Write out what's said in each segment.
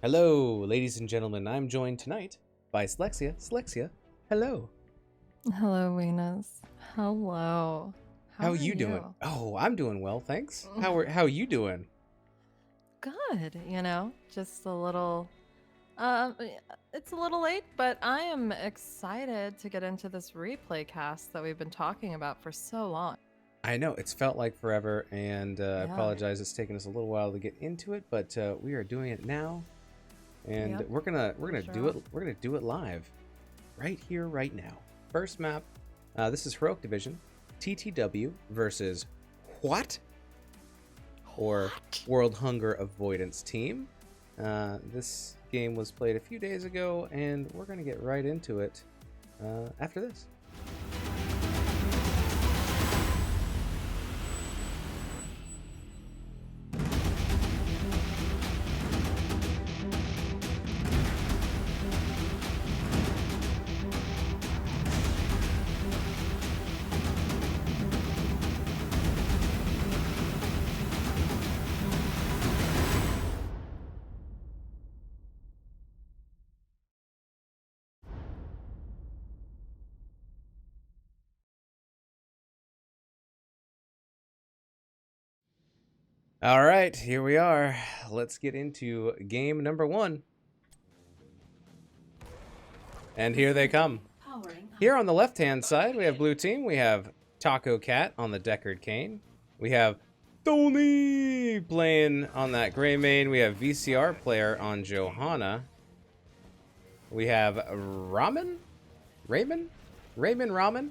Hello, ladies and gentlemen. I'm joined tonight by Slexia. Slexia, hello. Hello, Venus. Hello. How How are you doing? you? Oh, I'm doing well, thanks. How you doing? Good, just a little uh it's a little late, but I am excited to get into this replay cast that we've been talking about for so long. I know it's felt like forever, and I Yeah. apologize. It's taken us a little while to get into it, but we are doing it now, and Yep, we're gonna sure do are. it. We're gonna do it live, right here, right now. First map. This is Heroic Division, TTW versus what? Or World Hunger Avoidance Team. This game was played a few days ago, and we're going to get right into it after this. All right, here we are. Let's get into game number 1. And here they come. Here on the left-hand side, we have Blue Team. We have Taco Cat on the Deckard Cane. We have Tony playing on that Gray Main. We have VCR player on Johanna. We have Raymond Ramen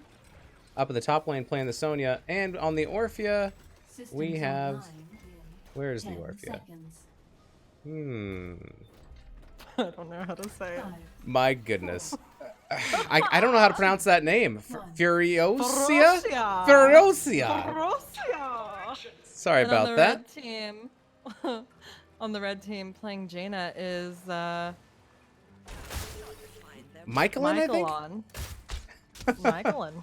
up at the top lane playing the Sonya. And on the Orphea, we have... Where's the Orphea? I don't know how to say it. My goodness. I don't know how to pronounce that name. Furiosia? Furiosia. Sorry And on about the that. red team, on the red team playing Jaina is Michaelin, I think? Michaelin.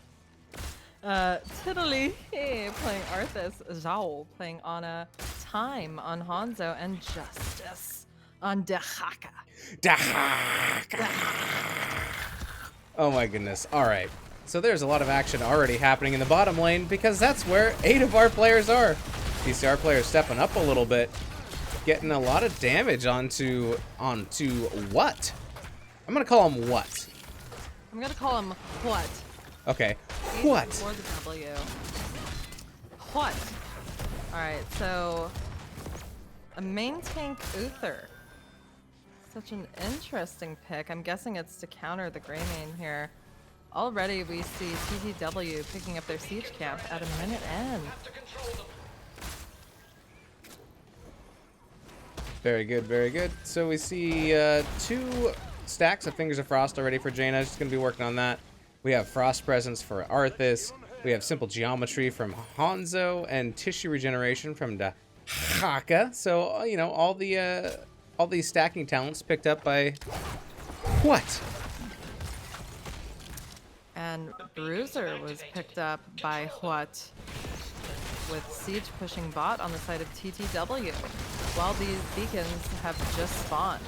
Tiddly playing Arthas, Zhao playing Ana, Time on Hanzo, and Justice on Dehaka. Oh my goodness. Alright. So there's a lot of action already happening in the bottom lane because that's where 8 of our players are. PCR players stepping up a little bit. Getting a lot of damage onto what? I'm gonna call him what? I'm gonna call him what? Okay. What? Before the W. What? Alright, so a main tank Uther. Such an interesting pick. I'm guessing it's to counter the Grey Main here. Already we see TTW picking up their siege camp at a minute end. Very good, very good. So we see 2 stacks of Fingers of Frost already for Jaina. She's going to be working on that. We have Frost Presence for Arthas. We have Simple Geometry from Hanzo and Tissue Regeneration from Dehaka. So, you know, all these stacking talents picked up by what? And Bruiser was picked up by what? With Siege pushing bot on the side of TTW. While these beacons have just spawned.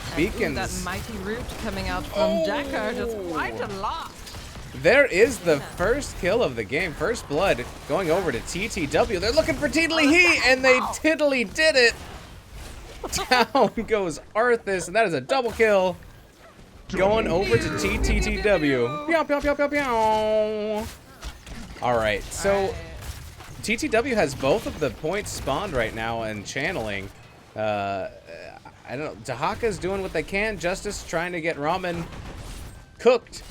And Beacons. that mighty root coming out from Deckard is quite a lot. There is the first kill of the game. First blood going over to TTW. They're looking for Tiddly He, and they tiddly did it. Down goes Arthas, and that is a double kill. Going over to TTW. Pew, pew, pew, pew, pew. All right, so TTW has both of the points spawned right now and channeling. I don't know. Dehaka's doing what they can. Justice trying to get Ramen cooked.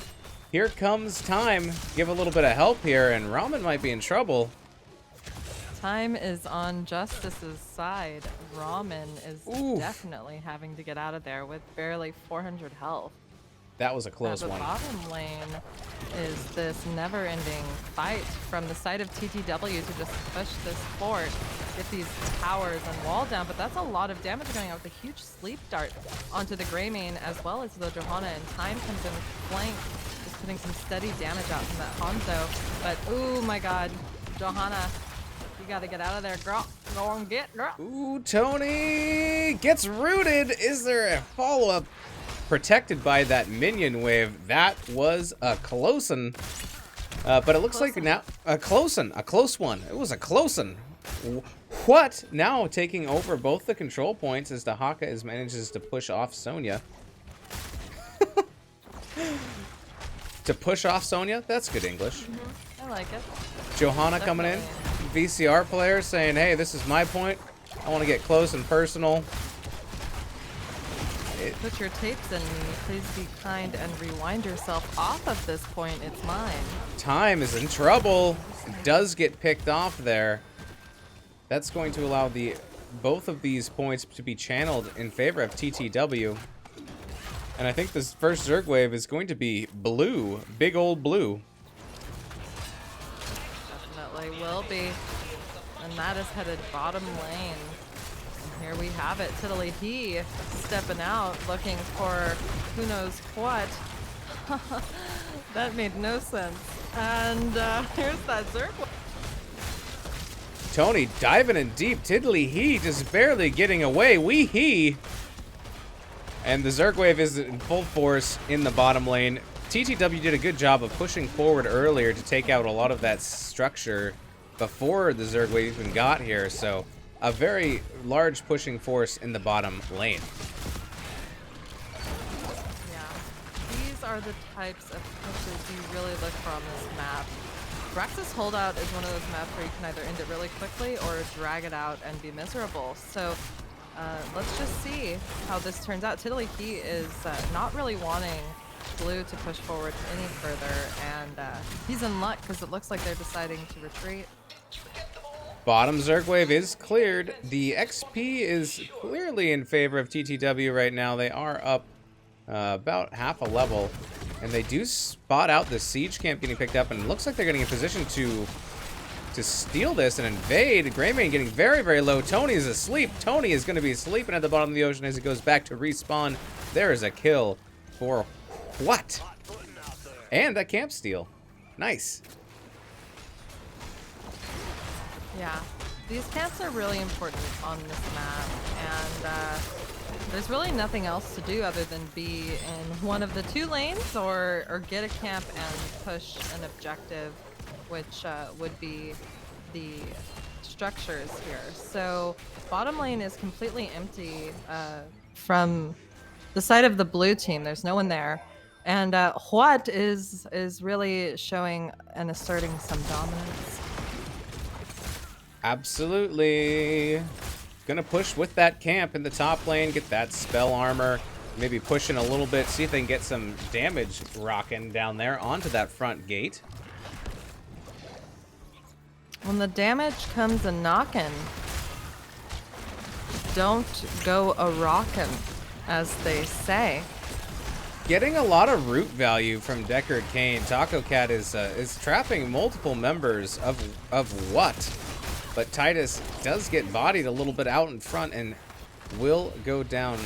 Here comes Time. Give a little bit of help here, and Ramen might be in trouble. Time is on Justice's side. Ramen is definitely having to get out of there with barely 400 health. That was a close the one. Bottom lane is this never-ending fight from the side of TTW to just push this fort, get these towers and wall down, but that's a lot of damage going out with a huge sleep dart onto the Grey Main as well as the Johanna, and Time comes in with flank, just putting some steady damage out from that Hanzo. But oh my god, Johanna You gotta get out of there, girl. Go on, get, girl. Ooh, Tony gets rooted. Is there a follow-up? Protected by that minion wave. That was a close one. But it looks like now a close one. It was a close one. What? Now taking over both the control points as the Haka manages to push off Sonya. To push off Sonya? That's good English. I like it. Johanna coming in. VCR player saying, hey, this is my point. I want to get close and personal. Put your tapes in me. Please be kind and rewind yourself off of this point. It's mine. Time is in trouble. Does get picked off there. That's going to allow both of these points to be channeled in favor of TTW. And I think this first Zerg wave is going to be blue. Big old blue. Definitely will be. And that is headed bottom lane. And here we have it. Tiddly he stepping out, looking for who knows what. That made no sense. And here's that Zerg. Tony diving in deep. Tiddly he just barely getting away. Wee he. And the Zerg wave is in full force in the bottom lane. TTW did a good job of pushing forward earlier to take out a lot of that structure before the Zerg wave even got here. So a very large pushing force in the bottom lane. Yeah, these are the types of pushes you really look for on this map. Rex's holdout is one of those maps where you can either end it really quickly or drag it out and be miserable. So let's just see how this turns out. Tiddly he is not really wanting blue to push forward any further, and he's in luck because it looks like they're deciding to retreat. Bottom Zerg wave is cleared. The XP is clearly in favor of TTW right now. They are up about half a level, and they do spot out the siege camp getting picked up, and it looks like they're getting in position to steal this and invade. Greymane getting very, very low. Tony is asleep. Tony is going to be sleeping at the bottom of the ocean as he goes back to respawn. There is a kill for what? And a camp steal. Nice. Yeah, these camps are really important on this map, and there's really nothing else to do other than be in one of the two lanes or get a camp and push an objective, which would be the structures here. So bottom lane is completely empty from the side of the blue team. There's no one there. And Huat is really showing and asserting some dominance. Absolutely. Gonna push with that camp in the top lane, get that spell armor, maybe pushing a little bit, see if they can get some damage rocking down there onto that front gate. When the damage comes a knockin', don't go a rockin', as they say. Getting a lot of root value from Deckard Cain. Taco Cat is trapping multiple members of what? But Titus does get bodied a little bit out in front and will go down.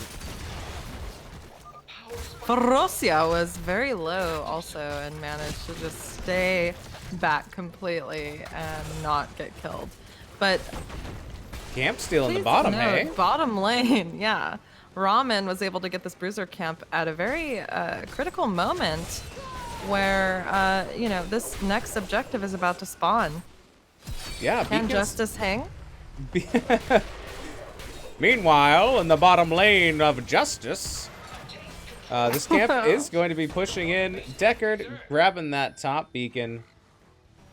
Ferocia was very low also and managed to just stay back completely and not get killed. But Camp steal in the bottom, note, hey? Bottom lane, yeah. Ramen was able to get this bruiser camp at a very critical moment where, you know, this next objective is about to spawn. Yeah, Can Justice hang? Meanwhile, in the bottom lane of Justice, this camp is going to be pushing in. Deckard grabbing that top beacon.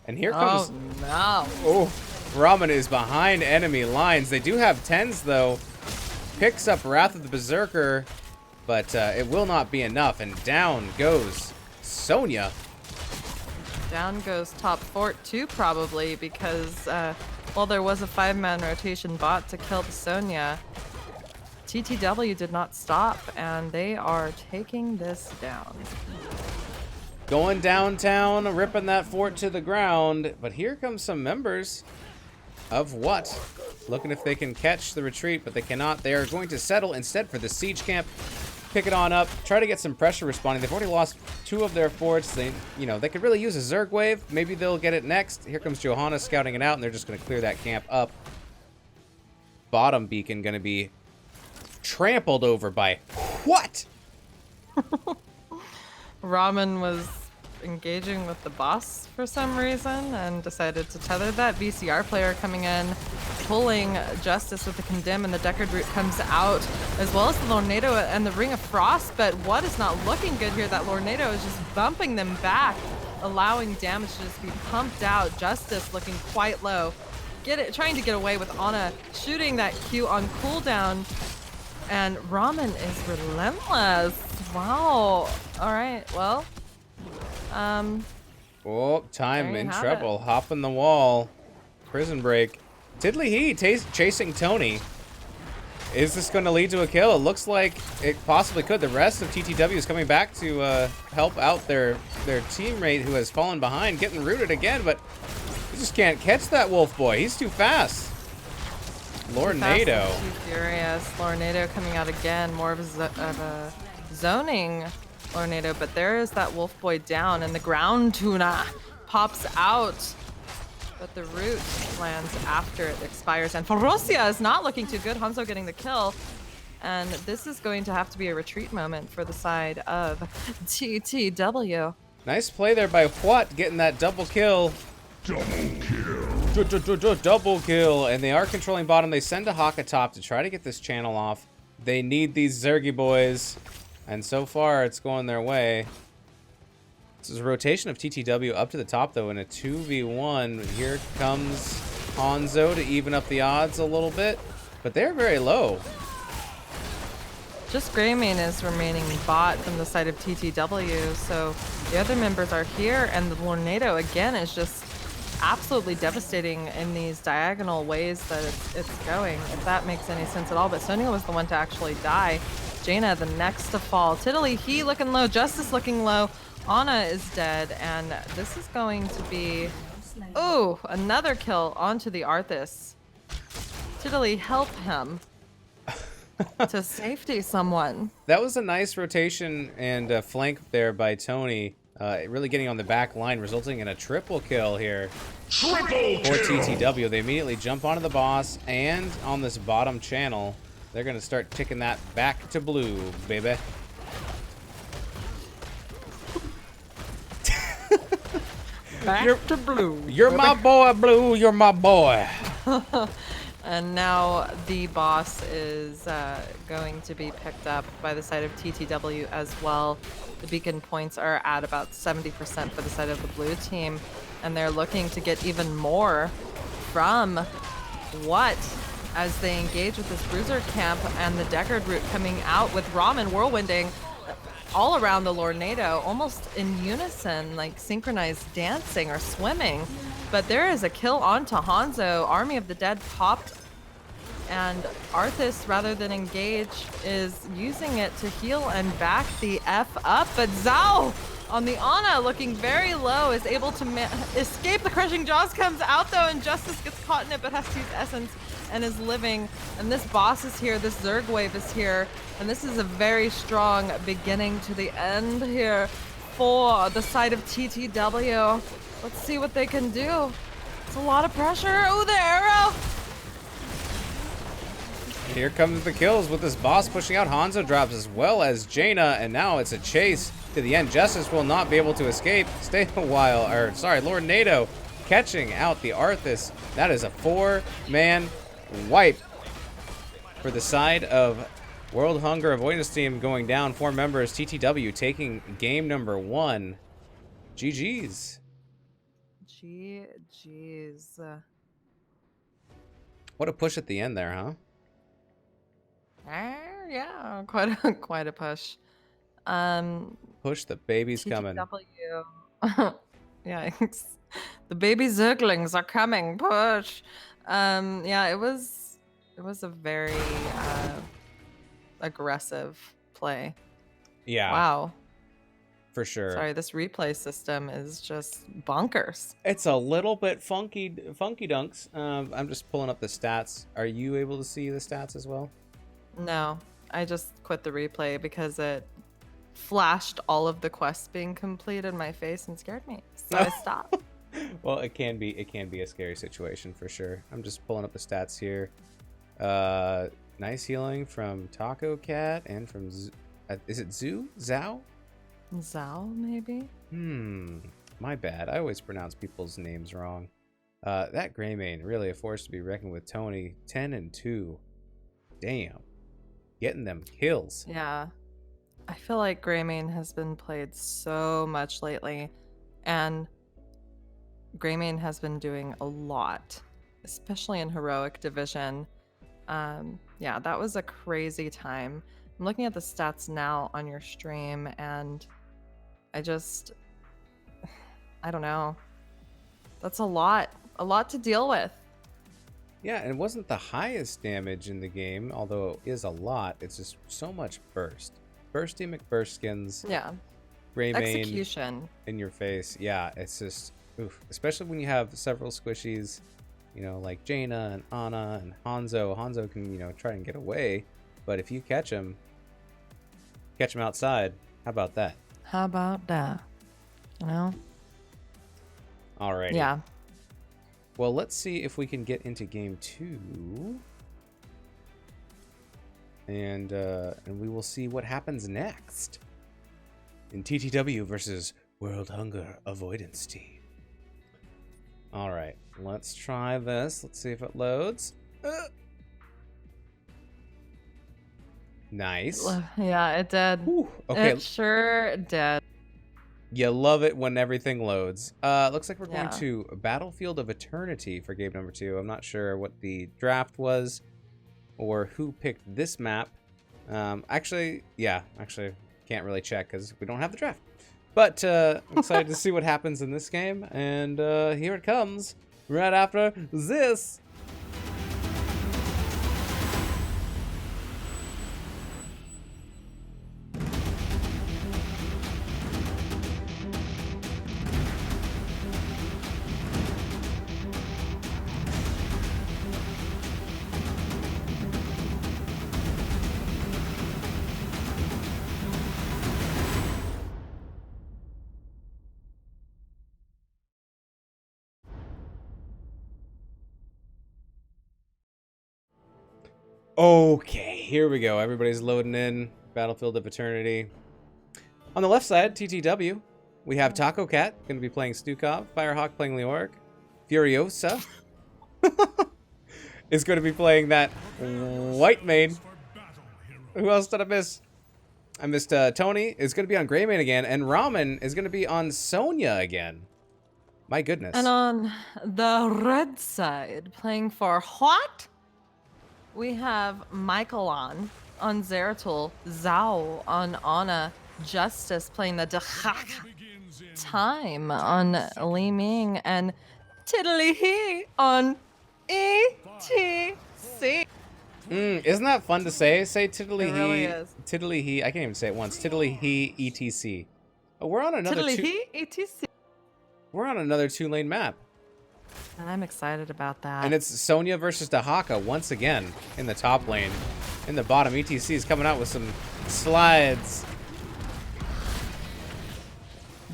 And here comes... Oh, no. Oh, Ramen is behind enemy lines. They do have 10s, though. Picks up Wrath of the Berserker, but it will not be enough. And down goes Sonya. Down goes top fort too, probably, because while there was a 5-man rotation bot to kill the Sonya, TTW did not stop, and they are taking this down. Going downtown, ripping that fort to the ground. But here comes some members of what? Looking if they can catch the retreat, but they cannot. They are going to settle instead for the siege camp. pick it on up, try to get some pressure responding. They've already lost 2 of their forts. They could really use a Zerg wave. Maybe they'll get it next. Here comes Johanna scouting it out, and they're just going to clear that camp up. Bottom beacon going to be trampled over by what? Ramen was engaging with the boss for some reason and decided to tether that. VCR player coming in, pulling Justice with the Condemn, and the Deckard root comes out, as well as the Lornado and the Ring of Frost, but what is not looking good here, that Lornado is just bumping them back, allowing damage to just be pumped out. Justice looking quite low. Trying to get away with Ana shooting that Q on cooldown, and Ramen is relentless. Wow. All right, well, oh, time in trouble. Hopping the wall. Prison break. Tiddly He chasing Tony. Is this going to lead to a kill? It looks like it possibly could. The rest of TTW is coming back to help out their teammate who has fallen behind, getting rooted again, but he just can't catch that wolf boy. He's too fast. Lornado. Too furious. Lornado coming out again. More of a zoning Lornado, but there is that wolf boy down, and the ground tuna pops out, but the root lands after it expires, and Forosia is not looking too good. Hanzo getting the kill, and this is going to have to be a retreat moment for the side of TTW. Nice play there by What, getting that double kill. Double kill. Double kill, and they are controlling bottom. They send a Hawk atop to try to get this channel off. They need these Zergy boys. And so far, it's going their way. This is a rotation of TTW up to the top, though, in a 2v1. Here comes Hanzo to even up the odds a little bit. But they're very low. Just Greymane is remaining bot from the side of TTW, so the other members are here, and the Lornado, again, is just absolutely devastating in these diagonal ways that it's going, if that makes any sense at all. But Sonia was the one to actually die. Jaina, the next to fall. Tiddly, he looking low. Justice looking low. Ana is dead, and this is going to be... Ooh, another kill onto the Arthas. Tiddly, help him to safety someone. That was a nice rotation and flank there by Tony. Really getting on the back line, resulting in a triple kill here for TTW. They immediately jump onto the boss, and on this bottom channel, they're going to start ticking that back to blue, baby. Back to blue. You're my boy, Blue. You're my boy. And now the boss is going to be picked up by the side of TTW as well. The beacon points are at about 70% for the side of the blue team, and they're looking to get even more from What as they engage with this bruiser camp, and the Deckard root coming out with Ramen whirlwinding all around the Lornado, almost in unison, like synchronized dancing or swimming. But there is a kill onto Hanzo. Army of the Dead popped, and Arthas, rather than engage, is using it to heal and back the F up. But Zhao on the Ana, looking very low, is able to escape. The Crushing Jaws comes out though, and Justice gets caught in it, but has to use Essence and is living. And this boss is here, this Zerg wave is here, and this is a very strong beginning to the end here for the side of TTW. Let's see what they can do. It's a lot of pressure. Oh, the arrow! Here comes the kills with this boss pushing out. Hanzo drops as well as Jaina, and now it's a chase to the end. Justice will not be able to escape. Stay a while, or sorry, Lornado catching out the Arthas. That is a 4-man wipe for the side of World Hunger Avoidance Team, going down 4 members. TTW taking game number 1. GG's. GG's. What a push at the end there, huh? Yeah, quite a push. Push, the baby's coming. TTW. Yikes. The baby Zerglings are coming. Push. Yeah, it was a very aggressive play. Yeah. Wow. For sure. Sorry, this replay system is just bonkers. It's a little bit funky dunks. I'm just pulling up the stats. Are you able to see the stats as well? No. I just quit the replay because it flashed all of the quests being complete in my face and scared me. So I stopped. Well, it can be a scary situation for sure. I'm just pulling up the stats here. Nice healing from Taco Cat and from is it Zhao? Zhao, maybe? My bad. I always pronounce people's names wrong. That Greymane really a force to be reckoned with. Tony, 10 and 2. Damn. Getting them kills. Yeah. I feel like Greymane has been played so much lately, and Greymane has been doing a lot, especially in Heroic Division. Yeah, that was a crazy time. I'm looking at the stats now on your stream, and I don't know. That's a lot to deal with. Yeah, and it wasn't the highest damage in the game, although it is a lot. It's just so much burst. Bursty McBurskins. Yeah. Greymane Execution. in your face. Yeah, it's just, oof. Especially when you have several squishies, you know, like Jaina and Anna and Hanzo. Hanzo can, you know, try and get away, but if you catch him outside, how about that? How about that? You know? Alrighty. Yeah. Well, let's see if we can get into game 2. And we will see what happens next in TTW versus World Hunger Avoidance Team. All right, let's try this. Let's see if it loads. Nice. Yeah, it did. Whew. Okay. It sure did. You love it when everything loads. Looks like we're going Yeah. to Battlefield of Eternity for game number 2. I'm not sure what the draft was or who picked this map. Actually, can't really check because we don't have the draft. But I'm excited to see what happens in this game. And here it comes right after this. Okay, here we go. Everybody's loading in. Battlefield of Eternity. On the left side, TTW, we have Taco Cat, going to be playing Stukov. Firehawk playing Leoric. Furiosa is going to be playing that white main. Who else did I miss? I missed Tony is going to be on Greymane again, and Ramen is going to be on Sonya again. My goodness. And on the red side, playing for what? We have Michael on Zeratul, Zhao on Ana, Justice playing the Time on Li Ming, and Tiddly He on ETC. Isn't that fun to say? Say Tiddly It He. really is. Tiddly He. I can't even say it once. Tiddly He ETC. Oh, we're on another Tiddly He ETC. We're on another 2-lane map. And I'm excited about that. And it's Sonya versus Dahaka once again in the top lane. In the bottom, ETC is coming out with some slides.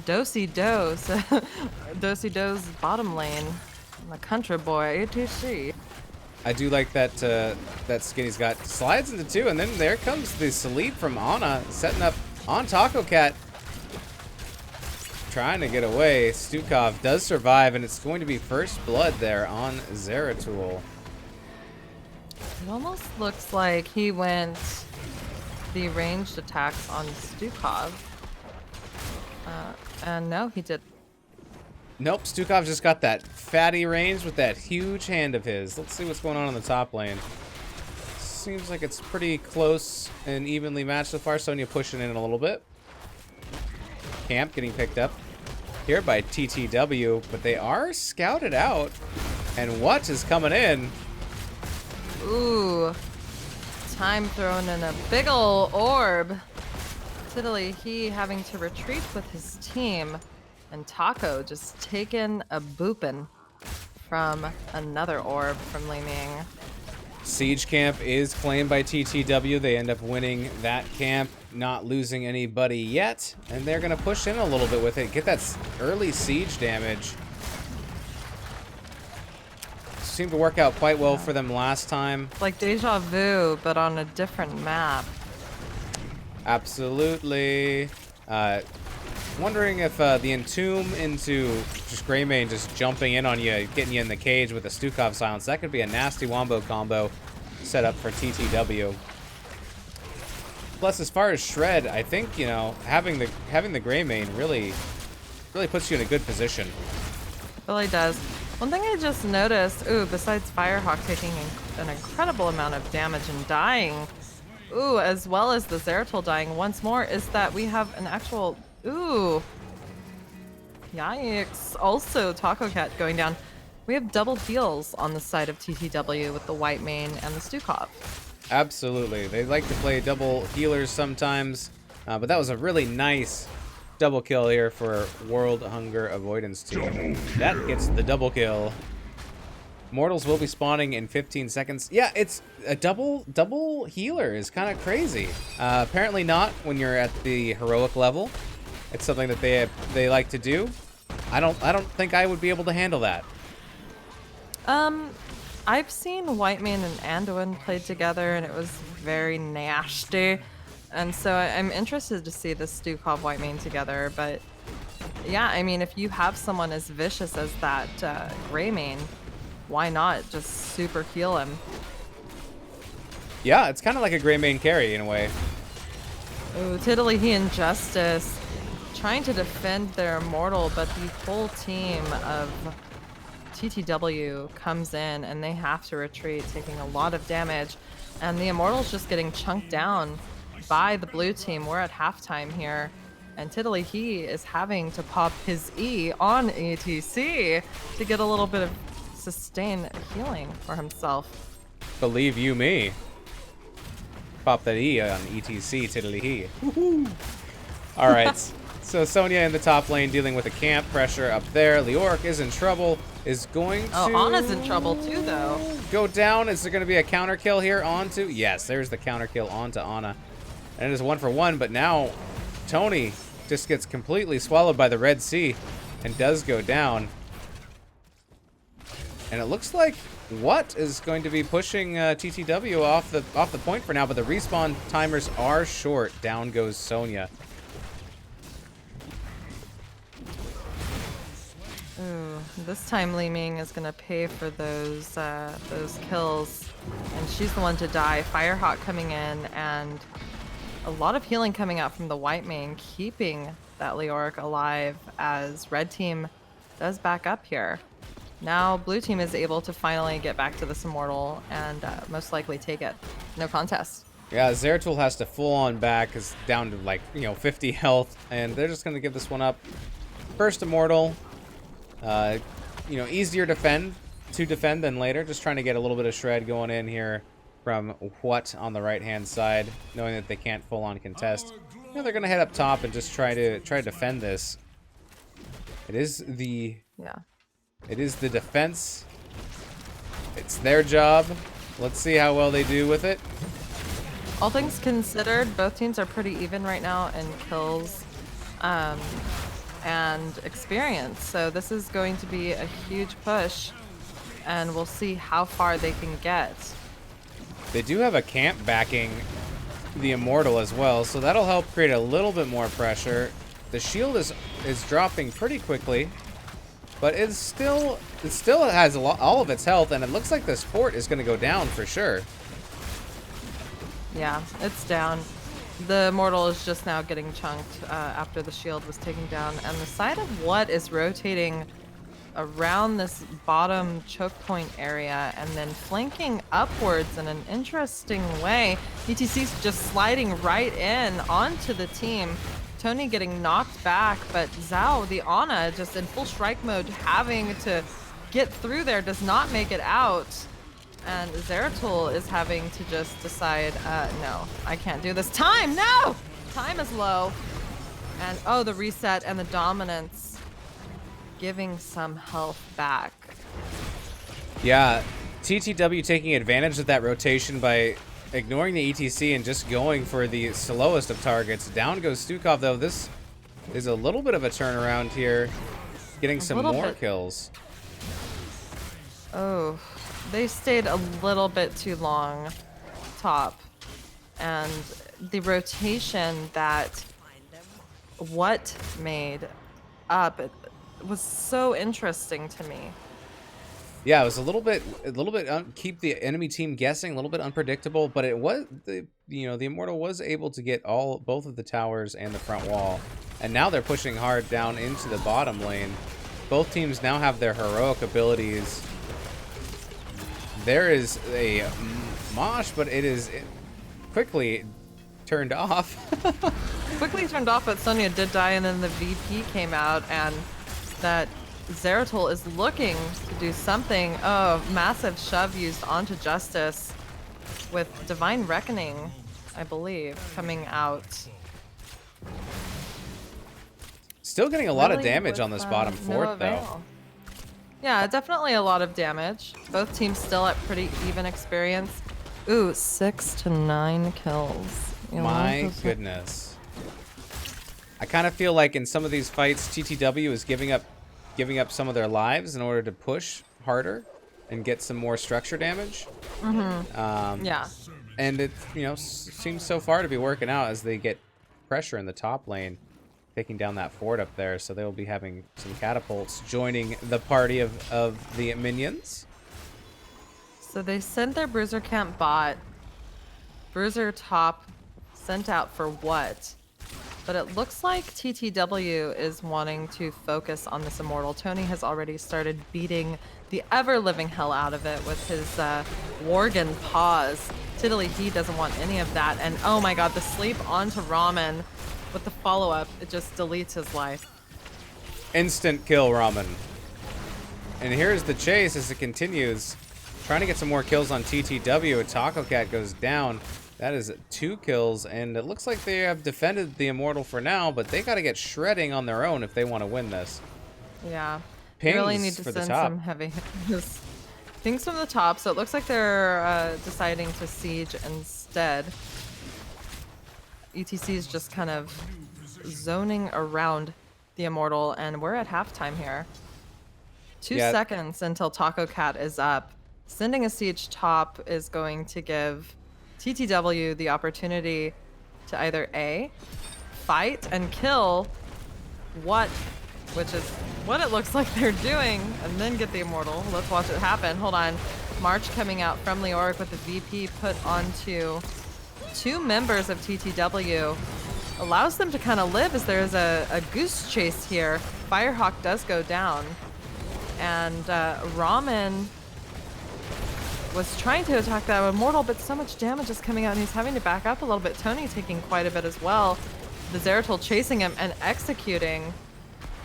Dosey-Dose. Dosey-Do's bottom lane. The country boy, ETC. I do like that that Skinny's got slides into 2, and then there comes the sleep from Ana, setting up on Taco Cat. Trying to get away. Stukov does survive, and it's going to be first blood there on Zeratul. It almost looks like he went the ranged attacks on Stukov. And no, he did. Nope, Stukov just got that fatty range with that huge hand of his. Let's see what's going on in the top lane. Seems like it's pretty close and evenly matched so far. Sonya pushing in a little bit. Camp getting picked up here by TTW, but they are scouted out. And what is coming in? Ooh. Time thrown in a big ol' orb. Tiddly he having to retreat with his team. And Taco just taking a boopin' from another orb from Li Ming. Siege camp is claimed by TTW. They end up winning that camp, not losing anybody yet. And they're going to push in a little bit with it. Get that early siege damage. Seemed to work out quite well for them last time. It's like deja vu, but on a different map. Absolutely. Wondering if the Entomb into just Greymane just jumping in on you, getting you in the cage with a Stukov silence. That could be a nasty wombo combo set up for TTW. Plus, as far as Shred, I think, you know, having the Greymane really puts you in a good position. Really does. One thing I just noticed, besides Firehawk taking an incredible amount of damage and dying, as well as the Zeratul dying once more, is that we have an actual, yikes. Also, Taco Cat going down. We have double heals on the side of TTW with the Whitemane and the Stukov. Absolutely. They like to play double healers sometimes, but that was a really nice double kill here for World Hunger Avoidance team. That gets the double kill. Mortals will be spawning in 15 seconds. Yeah, it's a double healer is kind of crazy. Apparently not when you're at the heroic level. It's something that they like to do. I don't think I would be able to handle that. I've seen Whitemane and Anduin played together, and it was very nasty. And so I'm interested to see the Stukov Whitemane together. But yeah, I mean, if you have someone as vicious as that Greymane, why not just super heal him? Yeah, it's kind of like a Greymane carry in a way. Ooh, Tiddly he and Justice trying to defend their immortal, but the whole team of TTW comes in and they have to retreat, taking a lot of damage. And the immortal's just getting chunked down by the blue team. We're at halftime here. And Tiddly he is having to pop his E on ETC to get a little bit of sustained healing for himself. Believe you me. Pop that E on ETC, Tiddly he. All right. So Sonya in the top lane dealing with the camp pressure up there. Leoric is in trouble. Is going to... Oh, Ana's in trouble too, though. Go down. Is there going to be a counter kill here onto... Yes, there's the counter kill onto Ana. And it is 1-for-1, but now Tony just gets completely swallowed by the Red Sea and does go down. And it looks like What is going to be pushing TTW off the point for now, but the respawn timers are short. Down goes Sonya. Ooh, this time Li Ming is gonna pay for those kills, and she's the one to die. Firehawk coming in, and a lot of healing coming out from the Whitemane, keeping that Leoric alive as Red Team does back up here. Now Blue Team is able to finally get back to this Immortal and most likely take it. No contest. Yeah, Zeratul has to full on back, is down to like 50 health, and they're just gonna give this one up. First Immortal. Easier to defend than later. Just trying to get a little bit of shred going in here from What on the right-hand side, knowing that they can't full-on contest. They're gonna head up top and just try to defend this. It is the defense. It's their job. Let's see how well they do with it. All things considered, both teams are pretty even right now in kills. And experience, so this is going to be a huge push, and we'll see how far they can get. They do have a camp backing the Immortal as well, so that'll help create a little bit more pressure. The shield is dropping pretty quickly, but it still has all of its health, and it looks like this fort is going to go down for sure. Yeah, it's down. The Immortal is just now getting chunked after the shield was taken down, and the side of What is rotating around this bottom choke point area and then flanking upwards in an interesting way. ETC's just sliding right in onto the team. Tony getting knocked back, but Zhao, the Ana, just in full strike mode, having to get through there, does not make it out. And Zeratul is having to just decide, no, I can't do this. Time, no! Time is low. And, oh, the reset and the dominance giving some health back. Yeah, TTW taking advantage of that rotation by ignoring the ETC and just going for the slowest of targets. Down goes Stukov, though. This is a little bit of a turnaround here, getting some more kills. Oh, they stayed a little bit too long top. And the rotation that what made up it was so interesting to me. Yeah, it was a little bit keep the enemy team guessing, a little bit unpredictable, but it was the Immortal was able to get both of the towers and the front wall, and now they're pushing hard down into the bottom lane. Both teams now have their heroic abilities. There is a mosh, but it is quickly turned off. Quickly turned off, but Sonya did die, and then the VP came out, and that Zeratul is looking to do something. Oh, massive shove used onto Justice with Divine Reckoning, I believe, coming out. Still getting a lot of Really damage with, on this bottom fort, no though. avail. Yeah, definitely a lot of damage. Both teams still at pretty even experience. Ooh, 6 to 9 kills. You know, My goodness. I kind of feel like in some of these fights, TTW is giving up some of their lives in order to push harder and get some more structure damage. Yeah. And it, seems so far to be working out as they get pressure in the top lane, taking down that fort up there. So they will be having some catapults joining the party of the minions. So they sent their Bruiser camp bot. Bruiser top sent out for what? But it looks like TTW is wanting to focus on this Immortal. Tony has already started beating the ever-living hell out of it with his Worgen paws. Tiddly, he doesn't want any of that. And oh my god, the sleep onto Ramen with the follow-up, it just deletes his life. Instant kill, Ramen. And here's the chase as it continues. Trying to get some more kills on TTW. A Taco Cat goes down. That is 2 kills, and it looks like they have defended the Immortal for now, but they got to get shredding on their own if they want to win this. Yeah. Pings They really need to for the send top. some heavy hitters. Pings from the top, so it looks like they're deciding to siege instead. ETC is just kind of zoning around the Immortal, and we're at halftime here. 2 seconds until Taco Cat is up. Sending a siege top is going to give TTW the opportunity to either A, fight and kill which is what it looks like they're doing, and then get the Immortal. Let's watch it happen. Hold on. March coming out from Leoric with the VP put onto 2 members of TTW. Allows them to kind of live as there is a goose chase here. Firehawk does go down. And Ramen was trying to attack that Immortal, but so much damage is coming out, and he's having to back up a little bit. Tony taking quite a bit as well. The Zeratul chasing him and executing.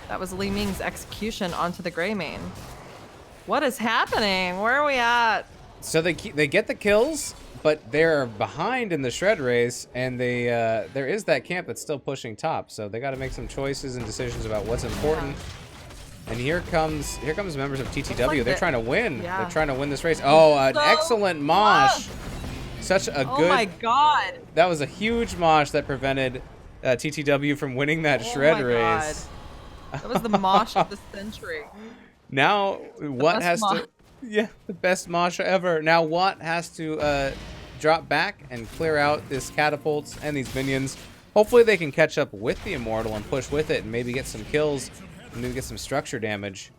That was Li Ming's execution onto the Greymane. What is happening? Where are we at? So they get the kills, but they're behind in the shred race, and there is that camp that's still pushing top. So they got to make some choices and decisions about what's important. And here comes members of TTW. Like They're trying to win. Yeah. They're trying to win this race. Oh, an excellent mosh. Such a good. Oh my god. That was a huge mosh that prevented TTW from winning that shred race. That was the mosh of the century. Now Watt has mosh. to, yeah, the best mosh ever. Now Watt has to drop back and clear out this catapults and these minions. Hopefully they can catch up with the Immortal and push with it and maybe get some kills. Maybe get some structure damage.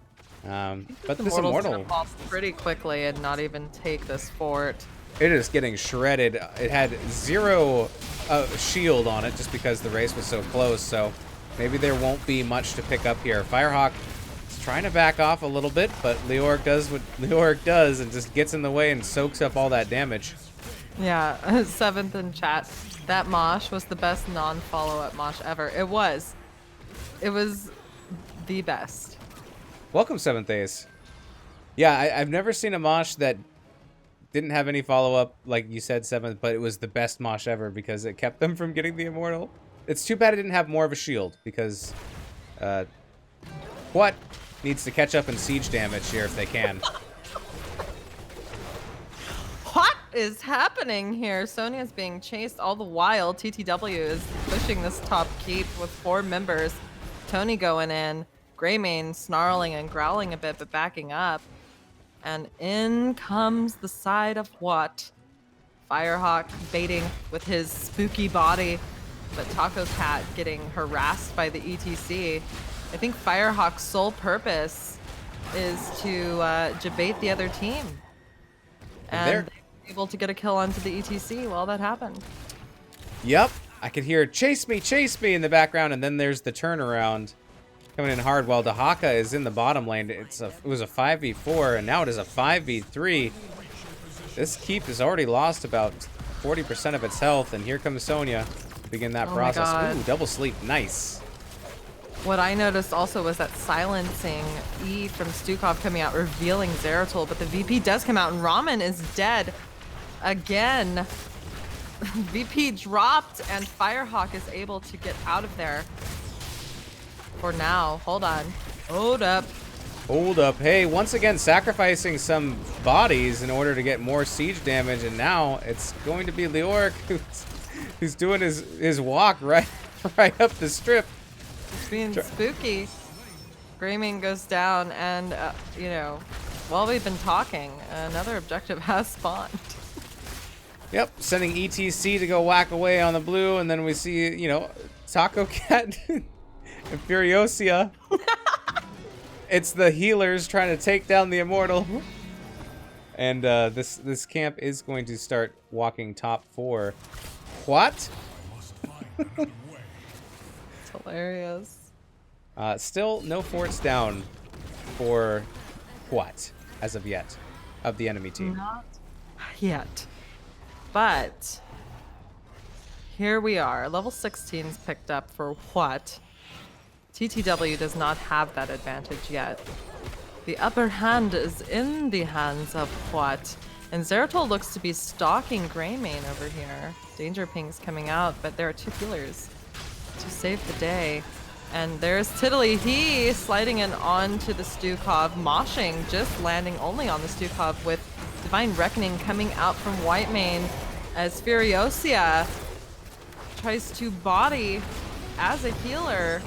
But this Immortal, gonna fall pretty quickly and not even take this fort. it is getting shredded. It had 0 shield on it just because the race was so close. So maybe there won't be much to pick up here. Firehawk is trying to back off a little bit, but Leoric does what Leoric does and just gets in the way and soaks up all that damage. Yeah, 7th in chat. That mosh was the best non-follow-up mosh ever. It was the best. Welcome, 7th Ace. Yeah, I've never seen a mosh that didn't have any follow-up, like you said, 7th, but it was the best mosh ever because it kept them from getting the Immortal. It's too bad it didn't have more of a shield because what needs to catch up in siege damage here if they can. is happening here? Sonia's being chased all the while. TTW is pushing this top keep with 4 members. Tony going in. Greymane snarling and growling a bit, but backing up. And in comes the side of what? Firehawk baiting with his spooky body, but Taco Cat getting harassed by the ETC. I think Firehawk's sole purpose is to debate the other team. And they were able to get a kill onto the ETC while that happened. Yep, I could hear chase me in the background, and then there's the turnaround coming in hard while Dahaka is in the bottom lane. It was a 5v4, and now it is a 5v3. This keep has already lost about 40% of its health, and here comes Sonya to begin that process. Ooh, double sleep, nice. What I noticed also was that silencing E from Stukov coming out, revealing Zeratul, but the VP does come out, and Ramen is dead again. VP dropped, and Firehawk is able to get out of there. For now, hold on. Hold up. Hold up. Hey, once again, sacrificing some bodies in order to get more siege damage, and now it's going to be Leoric who's doing his walk right up the strip. It's being spooky. Greymane goes down, and, you know, while we've been talking, another objective has spawned. Yep, sending ETC to go whack away on the blue, and then we see, you know, Taco Cat and Furiosia. It's the healers trying to take down the Immortal. And this camp is going to start walking top 4. What? It's hilarious. Still no forts down for what, as of yet, of the enemy team. Not yet. But here we are. Level 16's picked up for what? TTW does not have that advantage yet. The upper hand is in the hands of what? And Zeratul looks to be stalking Greymane over here. Danger ping's coming out, but there are 2 healers to save the day. And there's Tiddly. He sliding in onto the Stukov, moshing, just landing only on the Stukov with Divine Reckoning coming out from Whitemane as Furiosia tries to body as a healer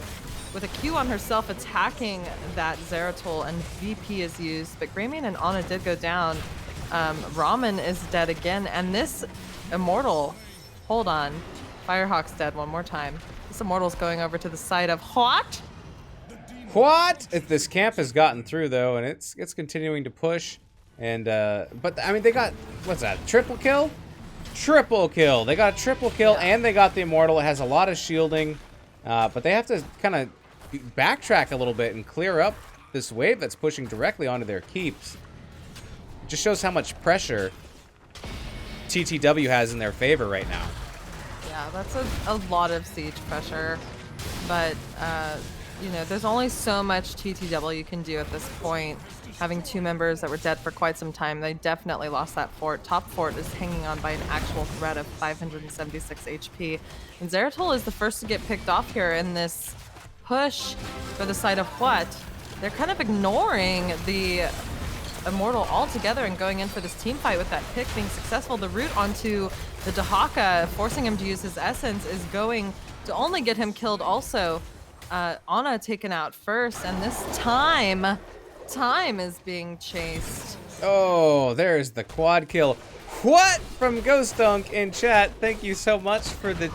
with a Q on herself, attacking that Zeratul, and VP is used, but Greymane and Ana did go down. Ramen is dead again, and this Immortal, hold on, Firehawk's dead one more time. This Immortal's going over to the side of what? What? If this camp has gotten through though, and it's continuing to push, and but I mean they got, what's that? Triple kill? Triple kill. They got a triple kill, and they got the Immortal. It has a lot of shielding, but they have to kind of backtrack a little bit and clear up this wave that's pushing directly onto their keeps. It just shows how much pressure TTW has in their favor right now. Yeah, that's a lot of siege pressure, but you know, there's only so much TTW can do at this point. Having 2 members that were dead for quite some time, they definitely lost that fort. Top fort is hanging on by an actual thread of 576 HP. And Zeratul is the first to get picked off here in this push for the side of what? They're kind of ignoring the Immortal altogether and going in for this team fight with that pick being successful. The route onto the Dahaka, forcing him to use his essence, is going to only get him killed also. Ana taken out first, and this time is being chased. Oh, there's the quad kill. What? From Ghost Dunk in chat. Thank you so much for the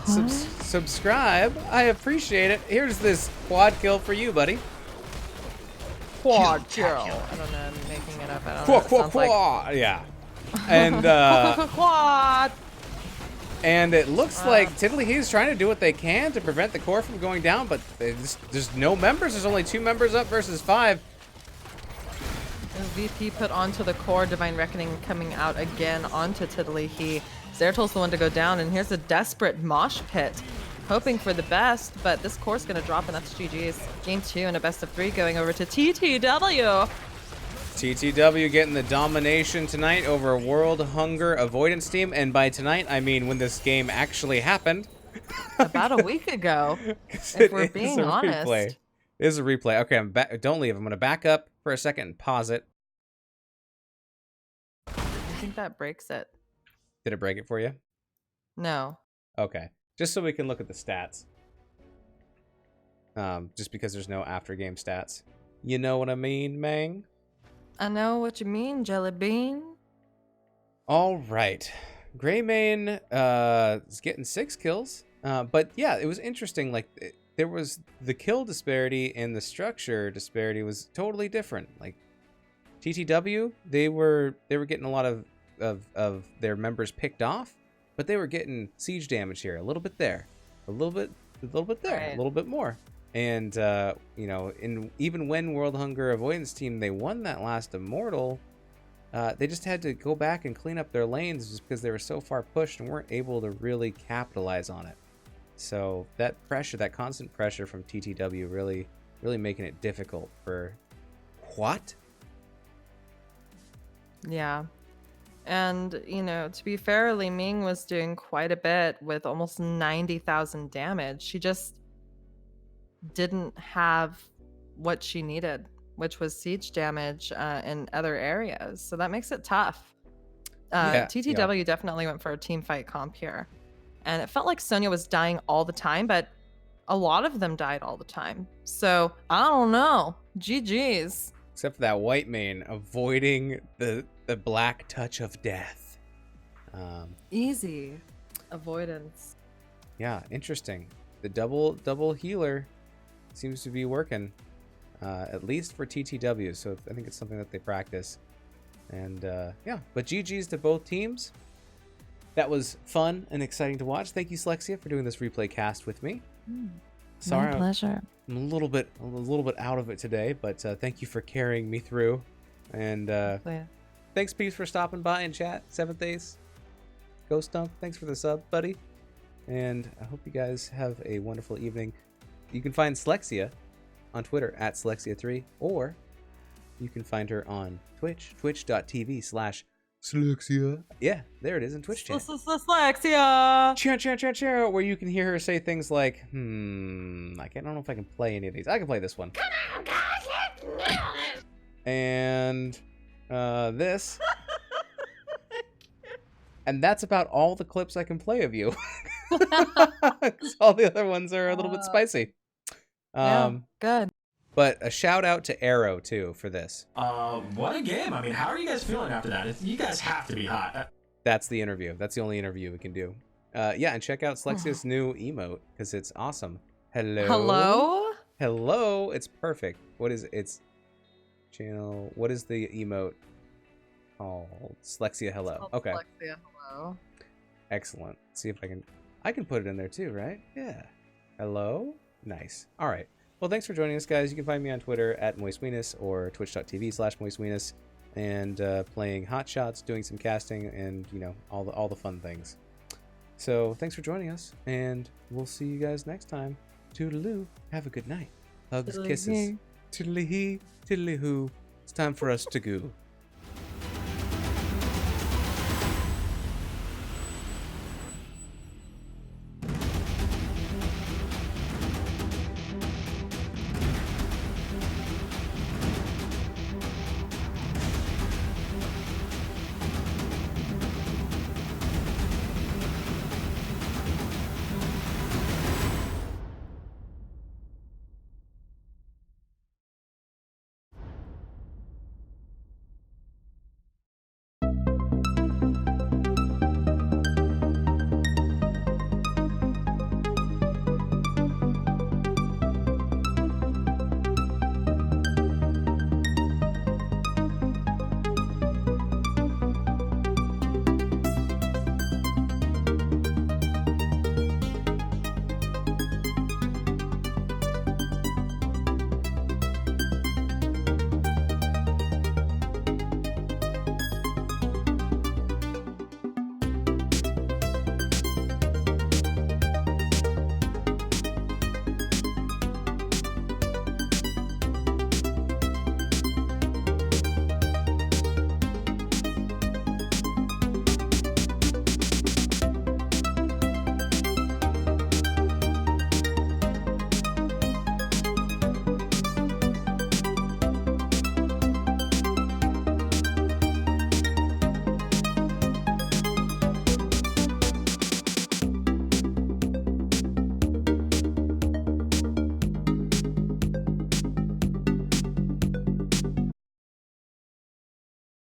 subscribe. I appreciate it. Here's this quad kill for you, buddy. Quad kill. I don't know, I'm making it up. I don't know. Quad. Like... Yeah. And quad. And it looks like Tiddly He's trying to do what they can to prevent the core from going down, but there's no members. There's only 2 members up versus 5. VP put onto the core, Divine Reckoning coming out again onto Tiddly He. Zeratul's the one to go down, and here's a desperate mosh pit, hoping for the best, but this core's gonna drop, and that's GG's. Game 2 and a best of 3 going over to TTW. TTW getting the domination tonight over World Hunger Avoidance Team, and by tonight I mean when this game actually happened. About a week ago, if we're being honest. It is a replay. Okay, I'm back. Don't leave. I'm gonna back up for a second and pause it. I think that breaks it. Did it break it for you? No. Okay. Just so we can look at the stats. Just because there's no after game stats. You know what I mean, Mang? I know what you mean, Jelly Bean. All right. Greymane is getting 6 kills. But yeah, it was interesting. Like, there was the kill disparity and the structure disparity was totally different. Like, TTW, they were getting a lot of their members picked off, but they were getting siege damage here, a little bit there, a little bit there, Right. a little bit more. And you know, even when World Hunger Avoidance Team they won that last Immortal, they just had to go back and clean up their lanes just because they were so far pushed and weren't able to really capitalize on it. So that pressure, that constant pressure from TTW, really making it difficult for what? Yeah. And, you know, to be fair, Li Ming was doing quite a bit with almost 90,000 damage. She just didn't have what she needed, which was siege damage in other areas. So that makes it tough. TTW definitely went for a team fight comp here. And it felt like Sonya was dying all the time, but a lot of them died all the time. So I don't know. GG's. Except for that white mane avoiding the black touch of death. Easy avoidance. Yeah, interesting. The double healer seems to be working, at least for TTW. So I think it's something that they practice. And yeah, but GG's to both teams. That was fun and exciting to watch. Thank you, Slexia, for doing this replay cast with me. Sorry, My pleasure. I'm a little bit out of it today, but thank you for carrying me through. And thanks, Peeps, for stopping by and chat. 7th Ace, Ghost Dunk, thanks for the sub, buddy. And I hope you guys have a wonderful evening. You can find Slexia on Twitter at Slexia3, or you can find her on Twitch, twitch.tv/Slexia. Yeah, there it is in Twitch chat. Slexia. Cheer, where you can hear her say things like, I don't know if I can play any of these. I can play this one. And this. And that's about all the clips I can play of you. 'Cause all the other ones are a little bit spicy. Yeah, good. But a shout out to Arrow, too, for this. What a game. I mean, how are you guys feeling after that? You guys have to be hot. That's the interview. That's the only interview we can do. Yeah, and check out Slexia's new emote, because it's awesome. Hello? Hello? It's perfect. What is it's channel? What is the emote called? Slexia Hello. Okay. Slexia Hello. Excellent. See if I can put it in there too, right? Yeah. Hello? Nice. All right. Well, thanks for joining us, guys. You can find me on Twitter at MoistWeenus or twitch.tv/MoistWeenus, and playing hot shots, doing some casting, and you know, all the fun things. So thanks for joining us, and we'll see you guys next time. Toodaloo. Have a good night. Hugs, kisses. Tiddly-hee, tiddly-hoo. It's time for us to go.